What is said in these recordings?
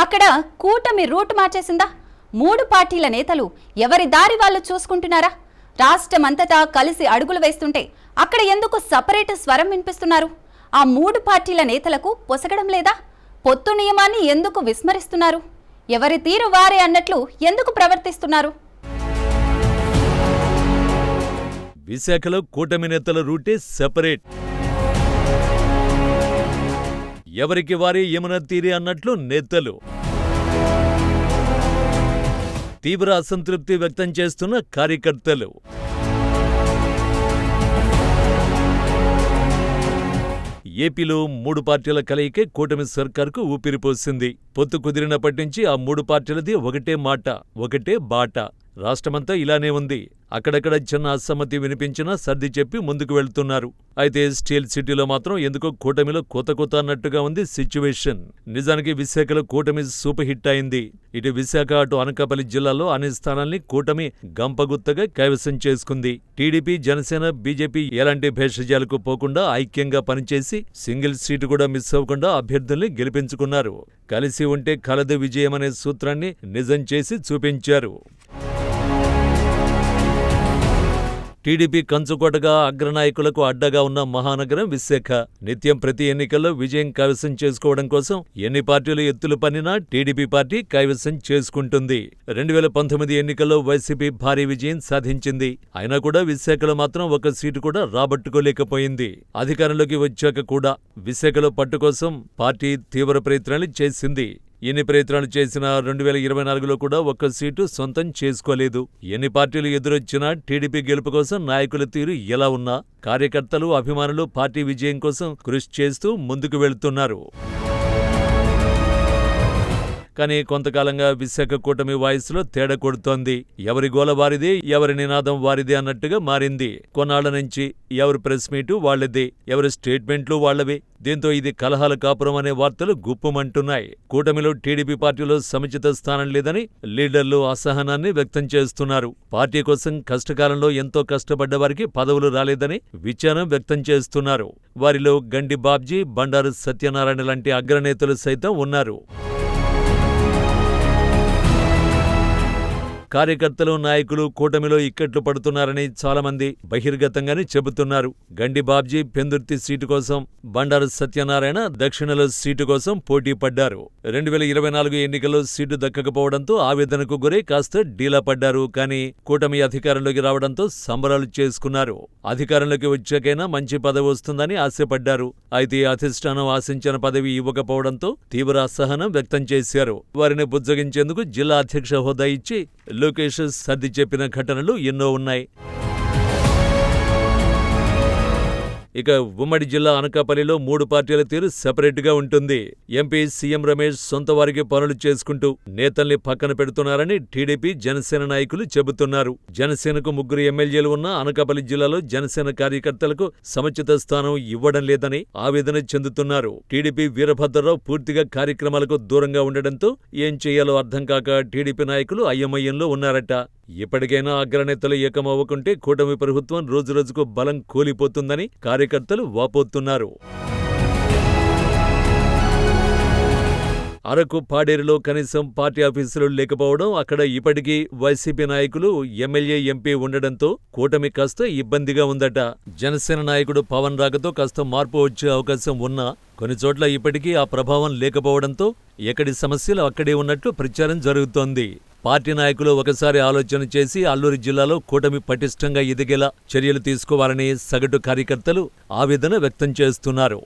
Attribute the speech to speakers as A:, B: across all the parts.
A: అక్కడ కూటమి రూట్ మార్చేసిందా? 3 పార్టీల నేతలు ఎవరి దారి వాళ్ళు చూసుకుంటున్నారా? రాష్ట్రమంతటా కలిసి అడుగులు వేస్తుంటే అక్కడ ఎందుకు సపరేట్ స్వరం వినిపిస్తున్నారు? ఆ 3 పార్టీల నేతలకు పొసగడం లేదా? పొత్తు నియమాన్ని ఎందుకు విస్మరిస్తున్నారు? ఎవరి తీరు వారే అన్నట్లు ఎందుకు ప్రవర్తిస్తున్నారు?
B: విశాఖలో కూటమి నేతల రూటే సెపరేట్. ఎవరికి వారే యమున తీరే అన్నట్లు నేతలు. తీవ్ర అసంతృప్తి వ్యక్తం చేస్తున్న కార్యకర్తలు. ఏపీలో 3 పార్టీల కలయికే కూటమి సర్కార్కు ఊపిరిపోసింది. పొత్తు కుదిరినప్పటి నుంచి ఆ 3 పార్టీలది ఒకటే మాట, ఒకటే బాట. రాష్ట్రమంతా ఇలానే ఉంది. అక్కడక్కడ చిన్న అసమ్మతి వినిపించినా సర్ది చెప్పి ముందుకు వెళ్తున్నారు. అయితే స్టీల్ సిటీలో మాత్రం ఎందుకో కూటమిలో కొత్త అన్నట్టుగా ఉంది సిచ్యువేషన్. నిజానికి విశాఖలో కూటమి సూపర్ హిట్ అయింది. ఇటు విశాఖ అటు అనకాపల్లి జిల్లాలో అన్ని స్థానాల్ని కూటమి గంపగుత్తగా కైవసం చేసుకుంది. టీడీపీ, జనసేన, బీజేపీ ఎలాంటి భేషజాలకు పోకుండా ఐక్యంగా పనిచేసి సింగిల్ సీటు కూడా మిస్ అవ్వకుండా అభ్యర్థుల్ని గెలిపించుకున్నారు. కలిసి ఉంటే కలదు విజయమనే సూత్రాన్ని నిజం చేసి చూపించారు. టీడీపీ కంచుకోటగా అగ్రనాయకులకు అడ్డగా ఉన్న మహానగరం విశాఖ. నిత్యం ప్రతి ఎన్నికల్లో విజయం కైవసం చేసుకోవడం కోసం ఎన్ని పార్టీలు ఎత్తులు పన్నినా టీడీపీ పార్టీ కైవసం చేసుకుంటుంది. 2019 ఎన్నికల్లో వైసీపీ భారీ విజయం సాధించింది. అయినా కూడా విశాఖలో మాత్రం ఒక సీటు కూడా రాబట్టుకోలేకపోయింది. అధికారంలోకి వచ్చాక కూడా విశాఖలో పట్టు కోసం పార్టీ తీవ్ర ప్రయత్నాలు చేసింది. ఎన్ని ప్రయత్నాలు చేసినా 2024లో కూడా ఒక్క సీటు సొంతం చేసుకోలేదు. ఎన్ని పార్టీలు ఎదురొచ్చినా టీడీపీ గెలుపు కోసం నాయకుల తీరు ఎలా ఉన్నా కార్యకర్తలు, అభిమానులు పార్టీ విజయం కోసం కృషి చేస్తూ ముందుకు వెళ్తున్నారు. కానీ కొంతకాలంగా విశాఖ కూటమి వాయిస్లో తేడా కొడుతోంది. ఎవరి గోల వారిదే, ఎవరి నినాదం వారిదే అన్నట్టుగా మారింది. కొన్నాళ్ల నుంచి ఎవరి ప్రెస్ మీటు వాళ్లదే, ఎవరి స్టేట్మెంట్లు వాళ్లవే. దీంతో ఇది కలహాల కాపురం అనే వార్తలు గుప్పమంటున్నాయి. కూటమిలో టీడీపీ పార్టీలో సముచిత స్థానం లేదని లీడర్లు అసహనాన్ని వ్యక్తం చేస్తున్నారు. పార్టీ కోసం కష్టకాలంలో ఎంతో కష్టపడ్డ వారికి పదవులు రాలేదని విచారం వ్యక్తం చేస్తున్నారు. వారిలో గండి బాబ్జీ, బండారు సత్యనారాయణ లాంటి అగ్రనేతలు సైతం ఉన్నారు. కార్యకర్తలు, నాయకులు కూటమిలో ఇక్కట్లు పడుతున్నారని చాలామంది బహిర్గతంగానే చెబుతున్నారు. గండి బాబ్జీ పెందుర్తి సీటు కోసం, బండారు సత్యనారాయణ దక్షిణలో సీటు కోసం పోటీ పడ్డారు. 2024 ఎన్నికల్లో సీటు దక్కకపోవడంతో ఆవేదనకు గురై కాస్త డీలా పడ్డారు. కానీ కూటమి అధికారంలోకి రావడంతో సంబరాలు చేసుకున్నారు. అధికారంలోకి వచ్చాకైనా మంచి పదవి వస్తుందని ఆశపడ్డారు. అయితే అధిష్టానం ఆశించిన పదవి ఇవ్వకపోవడంతో తీవ్ర అసహనం వ్యక్తం చేశారు. వారిని బుజ్జగించేందుకు జిల్లా అధ్యక్ష హోదా ఇచ్చి లోకేష్ సర్ది చెప్పిన ఘటనలు ఎన్నో ఉన్నాయి. ఇక ఉమ్మడి జిల్లా అనకాపల్లిలో 3 పార్టీల తీరు సెపరేట్గా ఉంటుంది. ఎంపీ సీఎం రమేష్ సొంత వారికి పనులు చేసుకుంటూ నేతల్ని పక్కన పెడుతున్నారని టీడీపీ, జనసేన నాయకులు చెబుతున్నారు. జనసేనకు 3 ఎమ్మెల్యేలు ఉన్న అనకాపల్లి జిల్లాలో జనసేన కార్యకర్తలకు సముచిత స్థానం ఇవ్వడం లేదని ఆవేదన చెందుతున్నారు. టీడీపీ వీరభద్రరావు పూర్తిగా కార్యక్రమాలకు దూరంగా ఉండడంతో ఏం చేయాలో అర్థం కాక టీడీపీ నాయకులు అయోమయంలో ఉన్నారట. ఇప్పటికైనా అగ్రనేతలు ఏకమవ్వకుంటే కూటమి ప్రభుత్వం రోజురోజుకు బలం కూలిపోతుందని కార్యకర్తలు వాపోతున్నారు. అరకు, పాడేరులో కనీసం పార్టీ ఆఫీసులు లేకపోవడం, అక్కడ ఇప్పటికీ వైసీపీ నాయకులు, ఎమ్మెల్యే, ఎంపీ ఉండడంతో కూటమి కాస్త ఇబ్బందిగా ఉందట. జనసేన నాయకుడు పవన్ రాకతో కాస్త మార్పు వచ్చే అవకాశం ఉన్నా కొన్ని చోట్ల ఇప్పటికీ ఆ ప్రభావం లేకపోవడంతో ఎక్కడి సమస్యలు అక్కడే ఉన్నట్లు ప్రచారం జరుగుతోంది. పార్టీ నాయకులు ఒకసారి ఆలోచన చేసి అల్లూరు జిల్లాలో కూటమి పటిష్టంగా ఎదిగేలా చర్యలు తీసుకోవాలని సగటు కార్యకర్తలు ఆవేదన వ్యక్తం చేస్తున్నారు.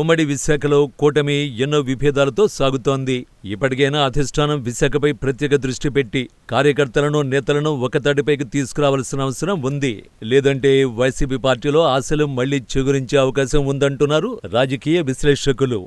B: ఉమ్మడి విశాఖలో కూటమి ఎన్నో విభేదాలతో సాగుతోంది. ఇప్పటికైనా అధిష్టానం విశాఖపై ప్రత్యేక దృష్టి పెట్టి కార్యకర్తలను, నేతలను ఒకతాటిపైకి తీసుకురావాల్సిన అవసరం ఉంది. లేదంటే వైసీపీ పార్టీలో ఆశలు మళ్లీ చిగురించే అవకాశం ఉందంటున్నారు రాజకీయ విశ్లేషకులు.